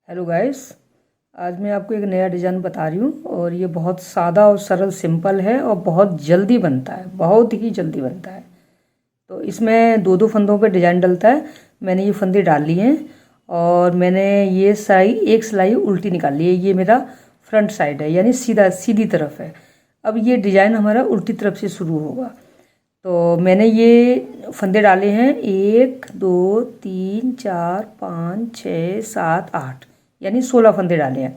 Hello guys. आज मैं आपको एक नया डिज़ाइन बता रही हूँ और ये बहुत सादा और सरल सिंपल है और बहुत जल्दी बनता है, बहुत ही जल्दी बनता है। तो इसमें दो दो फंदों पे डिज़ाइन डलता है। मैंने ये फंदे डाल लिए हैं और मैंने ये एक सिलाई उल्टी निकाल ली है। ये मेरा फ्रंट साइड है, यानी सीधी तरफ है। अब ये डिज़ाइन हमारा उल्टी तरफ से शुरू होगा। तो मैंने ये फंदे डाले हैं 1 2 3 4 5 6 7 8, यानी 16 फंदे डाले हैं।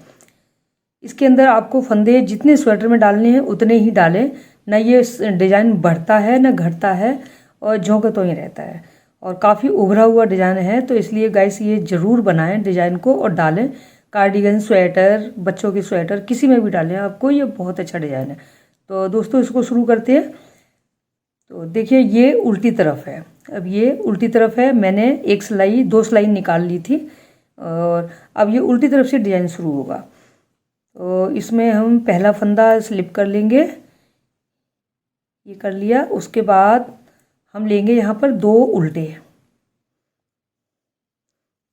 इसके अंदर आपको फंदे जितने स्वेटर में डालने हैं उतने ही डालें, ना ये डिज़ाइन बढ़ता है ना घटता है और झोंका तो ही रहता है और काफ़ी उभरा हुआ डिज़ाइन है। तो इसलिए गाइस ये ज़रूर बनाएं डिज़ाइन को और डालें। कार्डिगन, स्वेटर, बच्चों की स्वेटर, किसी में भी डालें आपको, ये बहुत अच्छा डिज़ाइन है। तो दोस्तों इसको शुरू करते हैं। तो देखिए ये उल्टी तरफ है। अब ये उल्टी तरफ है, मैंने दो सिलाई निकाल ली थी और अब ये उल्टी तरफ से डिज़ाइन शुरू होगा। तो इसमें हम पहला फंदा स्लिप कर लेंगे, ये कर लिया। उसके बाद हम लेंगे यहाँ पर दो उल्टे,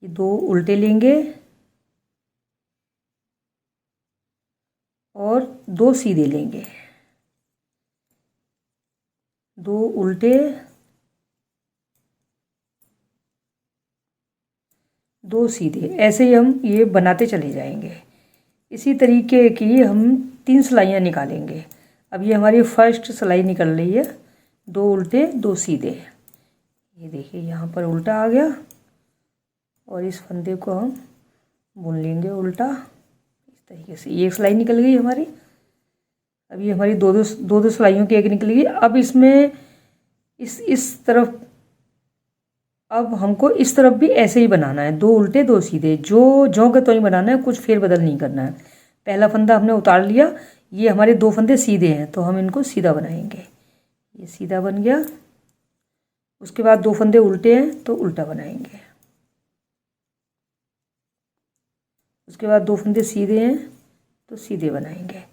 ये दो उल्टे लेंगे और दो सीधे लेंगे, दो उल्टे दो सीधे, ऐसे ही हम ये बनाते चले जाएंगे। इसी तरीके की हम 3 सिलाइयाँ निकालेंगे। अब ये हमारी फर्स्ट सिलाई निकल रही है, दो उल्टे दो सीधे। ये देखिए यहाँ पर उल्टा आ गया और इस फंदे को हम बुन लेंगे उल्टा इस तरीके से। एक सिलाई निकल गई हमारी। अब ये हमारी दो दो सिलाइयों की एक निकल गई। अब इसमें इस तरफ, अब हमको इस तरफ भी ऐसे ही बनाना है, दो उल्टे दो सीधे, जो के तो ही बनाना है, कुछ फेरबदल नहीं करना है। पहला फंदा हमने उतार लिया, ये हमारे दो फंदे सीधे हैं तो हम इनको सीधा बनाएंगे। ये सीधा बन गया। उसके बाद दो फंदे उल्टे हैं तो उल्टा बनाएंगे। उसके बाद दो फंदे सीधे हैं तो सीधे बनाएंगे।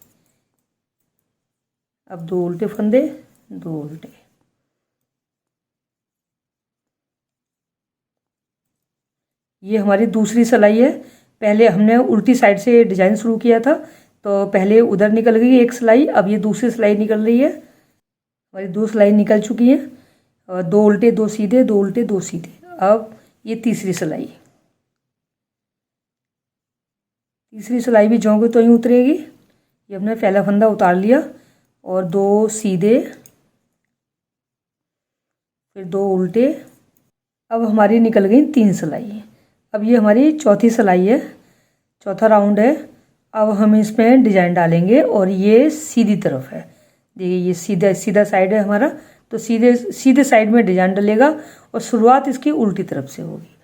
अब दो उल्टे फंदे, दो उल्टे। ये हमारी दूसरी सिलाई है। पहले हमने उल्टी साइड से डिज़ाइन शुरू किया था, तो पहले उधर निकल गई एक सिलाई, अब ये दूसरी सिलाई निकल रही है। हमारी दो सिलाई निकल चुकी हैं और दो उल्टे दो सीधे, दो उल्टे दो सीधे। अब ये तीसरी सिलाई, तीसरी सिलाई भी जोंगे तो ही उतरेगी। ये हमने पहला फंदा उतार लिया और दो सीधे, फिर दो उल्टे। अब हमारी निकल गई 3 सिलाई। अब ये हमारी चौथी सिलाई है, चौथा राउंड है। अब हम इसमें डिज़ाइन डालेंगे और ये सीधी तरफ है। देखिए ये सीधा साइड है हमारा, तो सीधे साइड में डिज़ाइन डलेगा और शुरुआत इसकी उल्टी तरफ से होगी।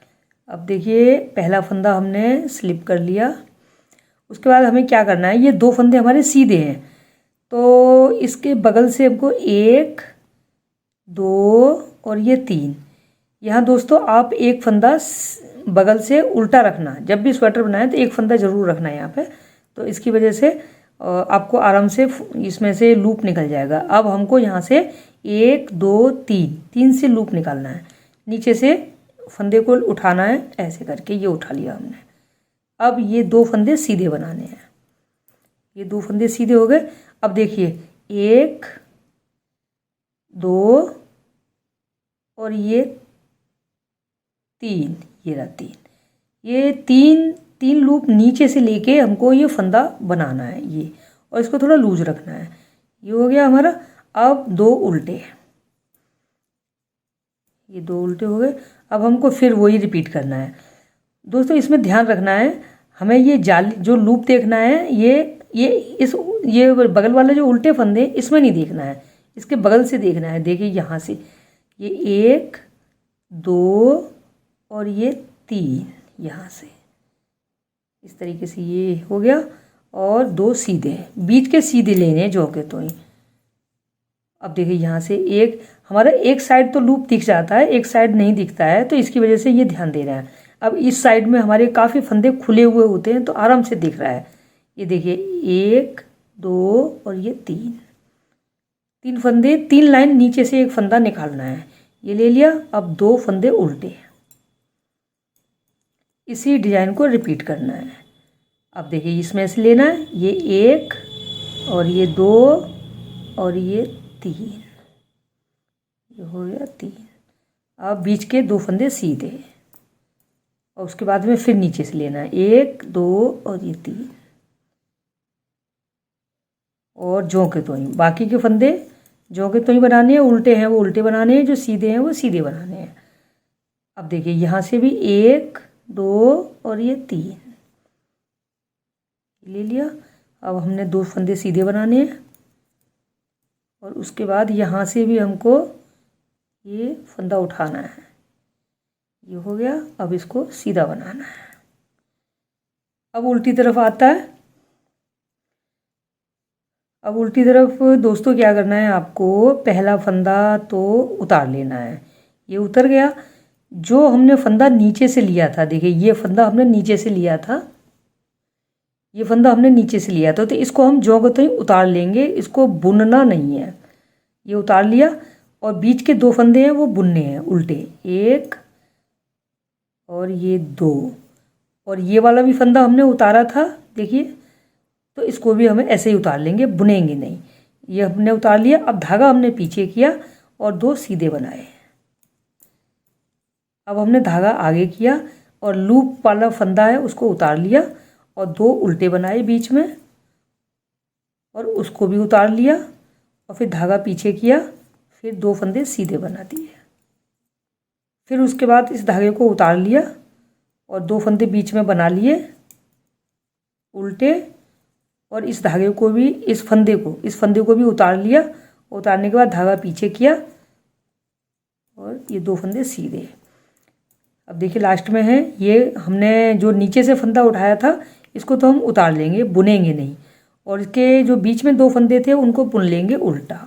अब देखिए पहला फंदा हमने स्लिप कर लिया। उसके बाद हमें क्या करना है, ये दो फंदे हमारे सीधे हैं तो इसके बगल से हमको 1 2 और ये 3। यहाँ दोस्तों आप एक फंदा बगल से उल्टा रखना, जब भी स्वेटर बनाएं तो एक फंदा ज़रूर रखना है यहाँ पे। तो इसकी वजह से आपको आराम से इसमें से लूप निकल जाएगा। अब हमको यहाँ से 1 2 3 से लूप निकालना है। नीचे से फंदे को उठाना है, ऐसे करके ये उठा लिया हमने। अब ये दो फंदे सीधे बनाने हैं। ये दो फंदे सीधे हो गए। अब देखिए 1 2 और ये 3, ये रहा 3। ये तीन लूप नीचे से लेके हमको ये फंदा बनाना है ये, और इसको थोड़ा लूज रखना है। ये हो गया हमारा। अब दो उल्टे, ये दो उल्टे हो गए। अब हमको फिर वही रिपीट करना है। दोस्तों इसमें ध्यान रखना है, हमें ये जाली जो लूप देखना है, ये बगल वाले जो उल्टे फंदे इसमें नहीं देखना है, इसके बगल से देखना है। देखिए यहाँ से ये 1 2 और ये 3, यहाँ से इस तरीके से ये हो गया। और दो सीधे, बीच के सीधे लेने जो के तो ही। अब देखिए यहाँ से हमारा एक साइड तो लूप दिख जाता है, एक साइड नहीं दिखता है, तो इसकी वजह से ये ध्यान दे रहे हैं। अब इस साइड में हमारे काफ़ी फंदे खुले हुए होते हैं तो आराम से दिख रहा है। ये देखिए 1 2 और ये 3 फंदे, 3 लाइन नीचे से एक फंदा निकालना है। ये ले लिया। अब दो फंदे उल्टे, इसी डिजाइन को रिपीट करना है। अब देखिए इसमें से लेना है, ये 1 और ये 2 और ये 3, ये हो गया 3। अब बीच के 2 फंदे सीधे और उसके बाद में फिर नीचे से लेना है, 1 2 और ये 3 और जों के त्वों ही। बाकी के फंदे जों के त्वों ही बनाने हैं, उल्टे हैं वो उल्टे बनाने हैं, जो सीधे हैं वो सीधे बनाने हैं। अब देखिए यहाँ से भी 1 2 और ये 3 ले लिया। अब हमने 2 फंदे सीधे बनाने हैं और उसके बाद यहाँ से भी हमको ये फंदा उठाना है, ये हो गया। अब इसको सीधा बनाना है। अब उल्टी तरफ आता है। अब उल्टी तरफ दोस्तों क्या करना है, आपको पहला फंदा तो उतार लेना है। ये उतर गया। जो हमने फंदा नीचे से लिया था, देखिए ये फंदा हमने नीचे से लिया था, ये फंदा हमने नीचे से लिया था, तो इसको हम जो को तो ही उतार लेंगे, इसको बुनना नहीं है। ये उतार लिया और बीच के 2 फंदे हैं वो बुनने हैं उल्टे, 1 और ये 2। और ये वाला भी फंदा हमने उतारा था, देखिए, तो इसको भी हमें ऐसे ही उतार लेंगे, बुनेंगे नहीं। ये हमने उतार लिया। अब धागा हमने पीछे किया और 2 सीधे बनाए। अब हमने धागा आगे किया और लूप वाला फंदा है उसको उतार लिया और 2 उल्टे बनाए बीच में और उसको भी उतार लिया और फिर धागा पीछे किया, फिर 2 फंदे सीधे बना दिए। फिर उसके बाद इस धागे को उतार लिया और 2 फंदे बीच में बना लिए उल्टे, और इस धागे को भी, इस फंदे को भी उतार लिया। उतारने के बाद धागा पीछे किया और ये 2 फंदे सीधे। अब देखिए लास्ट में है, ये हमने जो नीचे से फंदा उठाया था इसको तो हम उतार लेंगे, बुनेंगे नहीं, और इसके जो बीच में 2 फंदे थे उनको बुन लेंगे उल्टा।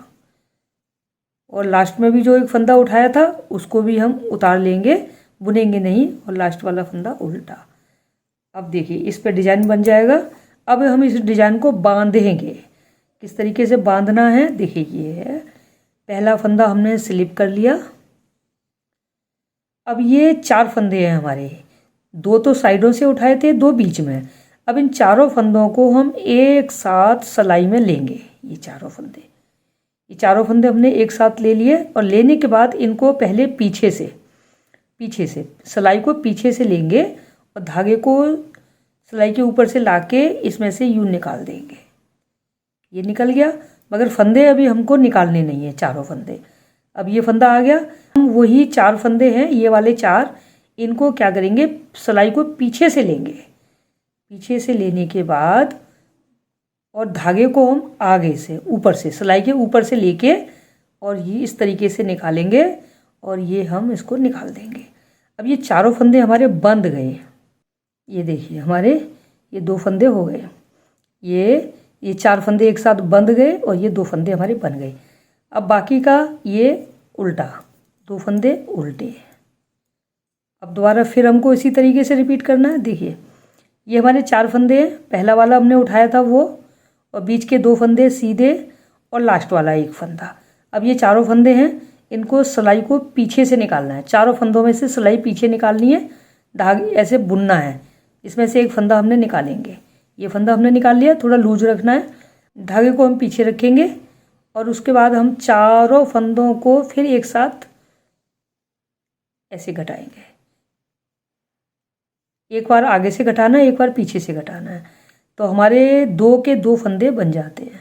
और लास्ट में भी जो एक फंदा उठाया था उसको भी हम उतार लेंगे, बुनेंगे नहीं, और लास्ट वाला फंदा उल्टा। अब देखिए इस पे डिजाइन बन जाएगा। अब हम इस डिजाइन को बांधेंगे। किस तरीके से बांधना है, देखिए ये है। पहला फंदा हमने स्लिप कर लिया। अब ये 4 फंदे हैं हमारे, 2 तो साइडों से उठाए थे, 2 बीच में। अब इन चारों फंदों को हम एक साथ सिलाई में लेंगे। ये चारों फंदे हमने एक साथ ले लिए और लेने के बाद इनको पहले पीछे से सिलाई को पीछे से लेंगे और धागे को सिलाई के ऊपर से लाके इसमें से यूं निकाल देंगे। ये निकल गया, मगर फंदे अभी हमको निकालने नहीं है, चारों फंदे। अब ये फंदा आ गया, हम वही 4 फंदे हैं, ये वाले 4, इनको क्या करेंगे, सिलाई को पीछे से लेंगे। पीछे से लेने के बाद और धागे को हम आगे से, ऊपर से, सिलाई के ऊपर से लेके और ये इस तरीके से निकालेंगे और ये हम इसको निकाल देंगे। अब ये चारों फंदे हमारे बंध गए। ये देखिए हमारे ये 2 फंदे हो गए, ये 4 फंदे एक साथ बंध गए और ये 2 फंदे हमारे बन गए। अब बाकी का ये उल्टा, 2 फंदे उल्टे। अब दोबारा फिर हमको इसी तरीके से रिपीट करना है। देखिए ये हमारे 4 फंदे हैं, पहला वाला हमने उठाया था वो, और बीच के 2 फंदे सीधे और लास्ट वाला एक फंदा। अब ये चारों फंदे हैं, इनको सिलाई को पीछे से निकालना है। चारों फंदों में से सिलाई पीछे निकालनी है, धागे ऐसे बुनना है। इसमें से एक फंदा हमने निकालेंगे। ये फंदा हमने निकाल लिया, थोड़ा लूज रखना है। धागे को हम पीछे रखेंगे और उसके बाद हम चारों फंदों को फिर एक साथ ऐसे घटाएंगे। एक बार आगे से घटाना है, एक बार पीछे से घटाना है, तो हमारे 2 के 2 फंदे बन जाते हैं।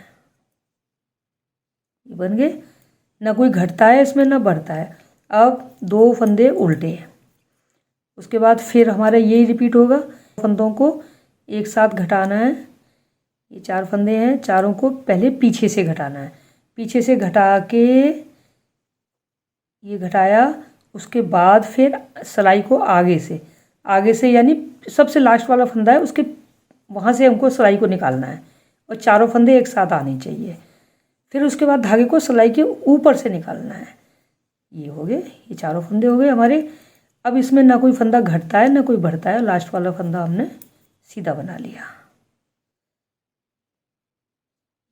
ये बन गए, ना कोई घटता है इसमें ना बढ़ता है। अब 2 फंदे उल्टे हैं, उसके बाद फिर हमारा यही रिपीट होगा। फंदों को एक साथ घटाना है। ये 4 फंदे हैं, चारों को पहले पीछे से घटाना है। पीछे से घटा के ये घटाया, उसके बाद फिर सिलाई को आगे से यानी सबसे लास्ट वाला फंदा है उसके वहाँ से हमको सिलाई को निकालना है और चारों फंदे एक साथ आने चाहिए। फिर उसके बाद धागे को सिलाई के ऊपर से निकालना है। ये हो गए, ये चारों फंदे हो गए हमारे। अब इसमें ना कोई फंदा घटता है ना कोई बढ़ता है, लास्ट वाला फंदा हमने सीधा बना लिया।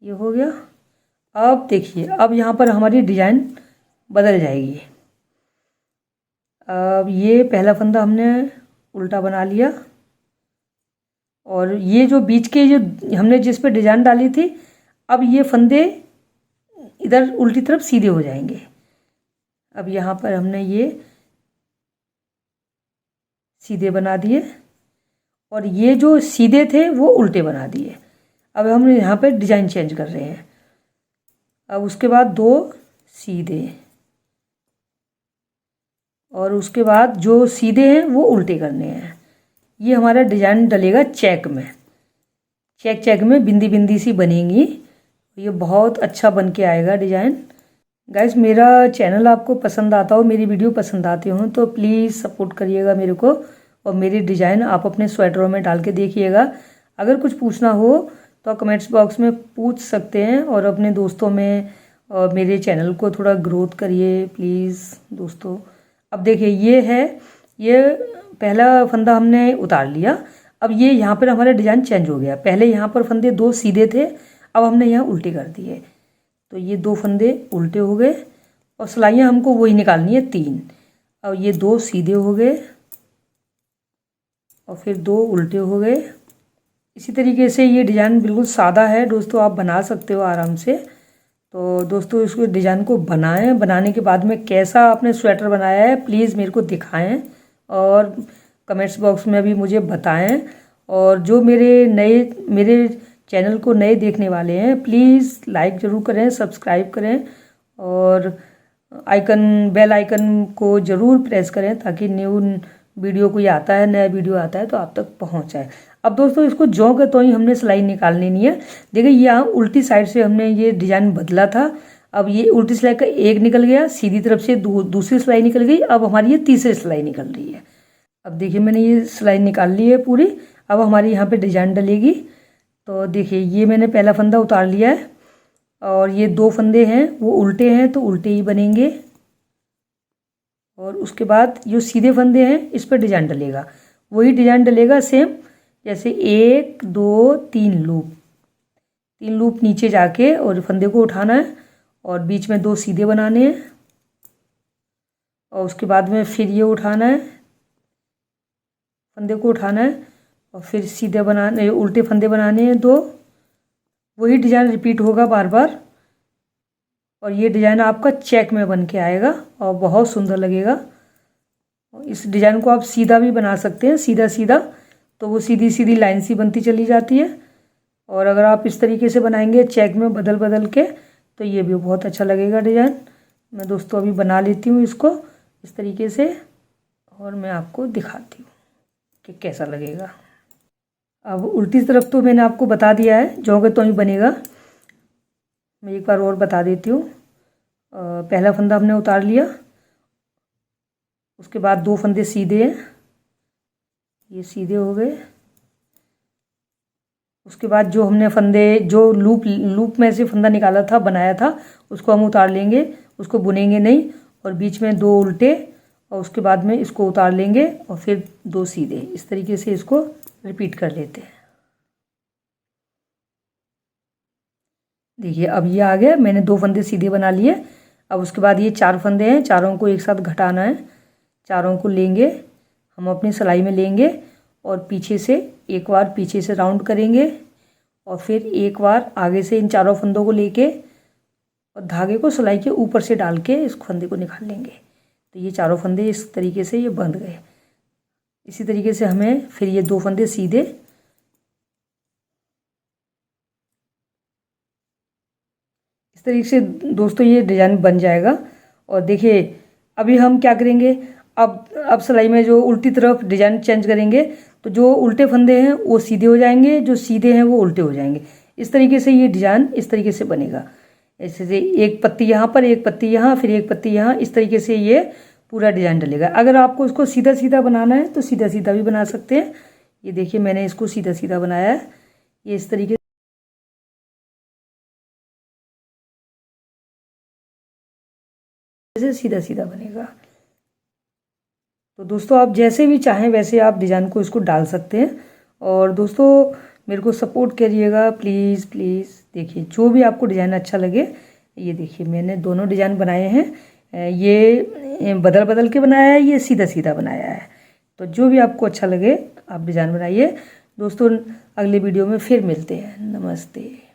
ये हो गया। अब देखिए, अब यहाँ पर हमारी डिजाइन बदल जाएगी। अब ये पहला फंदा हमने उल्टा बना लिया, और ये जो बीच के जो हमने जिस पे डिजाइन डाली थी, अब ये फंदे इधर उल्टी तरफ सीधे हो जाएंगे। अब यहाँ पर हमने ये सीधे बना दिए और ये जो सीधे थे वो उल्टे बना दिए। अब हम यहाँ पे डिजाइन चेंज कर रहे हैं। अब उसके बाद 2 सीधे, और उसके बाद जो सीधे हैं वो उल्टे करने हैं। ये हमारा डिजाइन डलेगा चेक में, चेक चेक में बिंदी बिंदी सी बनेंगी। ये बहुत अच्छा बन के आएगा डिजाइन। गाइस, मेरा चैनल आपको पसंद आता हो, मेरी वीडियो पसंद आती हो, तो प्लीज़ सपोर्ट करिएगा मेरे को, और मेरी डिज़ाइन आप अपने स्वेटरों में डाल के देखिएगा। अगर कुछ पूछना हो तो कमेंट्स बॉक्स में पूछ सकते हैं, और अपने दोस्तों में और मेरे चैनल को थोड़ा ग्रोथ करिए प्लीज़ दोस्तों। अब देखिए ये है, ये पहला फंदा हमने उतार लिया। अब ये यहाँ पर हमारा डिज़ाइन चेंज हो गया। पहले यहाँ पर फंदे 2 सीधे थे, अब हमने यहाँ उल्टे कर दिए, तो ये 2 फंदे उल्टे हो गए, और सिलाइयाँ हमको वही निकालनी है 3। अब ये 2 सीधे हो गए और फिर 2 उल्टे हो गए। इसी तरीके से ये डिज़ाइन बिल्कुल सादा है दोस्तों, आप बना सकते हो आराम से। तो दोस्तों इसको डिज़ाइन को बनाएं, बनाने के बाद में कैसा आपने स्वेटर बनाया है प्लीज़ मेरे को दिखाएं, और कमेंट्स बॉक्स में भी मुझे बताएं। और जो मेरे चैनल को नए देखने वाले हैं प्लीज़ लाइक ज़रूर करें, सब्सक्राइब करें, और बेल आइकन को ज़रूर प्रेस करें, ताकि न्यू वीडियो कोई आता है, नया वीडियो आता है तो आप तक पहुंच जाए। अब दोस्तों इसको ज्यों के त्यों ही हमने सिलाई निकालनी नहीं है। देखिए यहाँ उल्टी साइड से हमने ये डिज़ाइन बदला था, अब ये उल्टी सिलाई का एक निकल गया, सीधी तरफ से दूसरी सिलाई निकल गई। अब हमारी ये तीसरी सिलाई निकल रही है। अब देखिए मैंने ये सिलाई निकाल ली है पूरी। अब हमारी यहाँ पे डिज़ाइन डलेगी। तो देखिए ये मैंने पहला फंदा उतार लिया है, और ये 2 फंदे हैं वो उल्टे हैं तो उल्टे ही बनेंगे, और उसके बाद जो सीधे फंदे हैं इस पर डिजाइन डलेगा, वही डिजाइन डलेगा सेम, जैसे 1 2 3 लूप, 3 लूप नीचे जाके और फंदे को उठाना है, और बीच में 2 सीधे बनाने हैं, और उसके बाद में फिर ये उठाना है, फंदे को उठाना है, और फिर सीधे बनाने, उल्टे फंदे बनाने हैं 2। वही डिज़ाइन रिपीट होगा बार बार, और ये डिज़ाइन आपका चेक में बन के आएगा और बहुत सुंदर लगेगा। इस डिज़ाइन को आप सीधा भी बना सकते हैं, सीधा सीधा, तो वो सीधी सीधी लाइन सी बनती चली जाती है। और अगर आप इस तरीके से बनाएंगे चेक में बदल बदल के, तो ये भी बहुत अच्छा लगेगा डिज़ाइन। मैं दोस्तों अभी बना लेती हूँ इसको इस तरीके से, और मैं आपको दिखाती हूँ कि कैसा लगेगा। अब उल्टी तरफ तो मैंने आपको बता दिया है, ज्यों के त्यों ही बनेगा। मैं एक बार और बता देती हूँ। पहला फंदा हमने उतार लिया, उसके बाद 2 फंदे सीधे हैं, ये सीधे हो गए। उसके बाद जो हमने फंदे, जो लूप में से फंदा निकाला था, बनाया था, उसको हम उतार लेंगे, उसको बुनेंगे नहीं, और बीच में 2 उल्टे, और उसके बाद में इसको उतार लेंगे और फिर 2 सीधे। इस तरीके से इसको रिपीट कर लेते हैं। देखिए अब ये आ गया, मैंने 2 फंदे सीधे बना लिए। अब उसके बाद ये 4 फंदे हैं, चारों को एक साथ घटाना है। चारों को लेंगे हम अपनी सिलाई में लेंगे, और पीछे से एक बार पीछे से राउंड करेंगे, और फिर एक बार आगे से इन चारों फंदों को लेके और धागे को सिलाई के ऊपर से डाल के इस फंदे को निकाल लेंगे। तो ये चारों फंदे इस तरीके से ये बंध गए। इसी तरीके से हमें फिर ये 2 फंदे सीधे, इस तरीके से दोस्तों ये डिज़ाइन बन जाएगा। और देखिए अभी हम क्या करेंगे, अब सिलाई में जो उल्टी तरफ डिज़ाइन चेंज करेंगे, तो जो उल्टे फंदे हैं वो सीधे हो जाएंगे, जो सीधे हैं वो उल्टे हो जाएंगे। इस तरीके से ये डिज़ाइन इस तरीके से बनेगा। ऐसे से एक पत्ती यहाँ पर, एक पत्ती यहाँ, फिर एक पत्ती यहाँ, इस तरीके से ये पूरा डिज़ाइन डलेगा। अगर आपको इसको सीधा सीधा बनाना है तो सीधा सीधा भी बना सकते हैं। ये देखिए मैंने इसको सीधा सीधा बनाया है, ये इस तरीके से सीधा सीधा बनेगा। तो दोस्तों आप जैसे भी चाहें वैसे आप डिज़ाइन को इसको डाल सकते हैं। और दोस्तों मेरे को सपोर्ट करिएगा प्लीज़ प्लीज़। देखिए जो भी आपको डिज़ाइन अच्छा लगे, ये देखिए मैंने दोनों डिज़ाइन बनाए हैं। ये बदल बदल के बनाया है, ये सीधा सीधा बनाया है। तो जो भी आपको अच्छा लगे आप डिज़ाइन बनाइए। दोस्तों अगले वीडियो में फिर मिलते हैं। नमस्ते।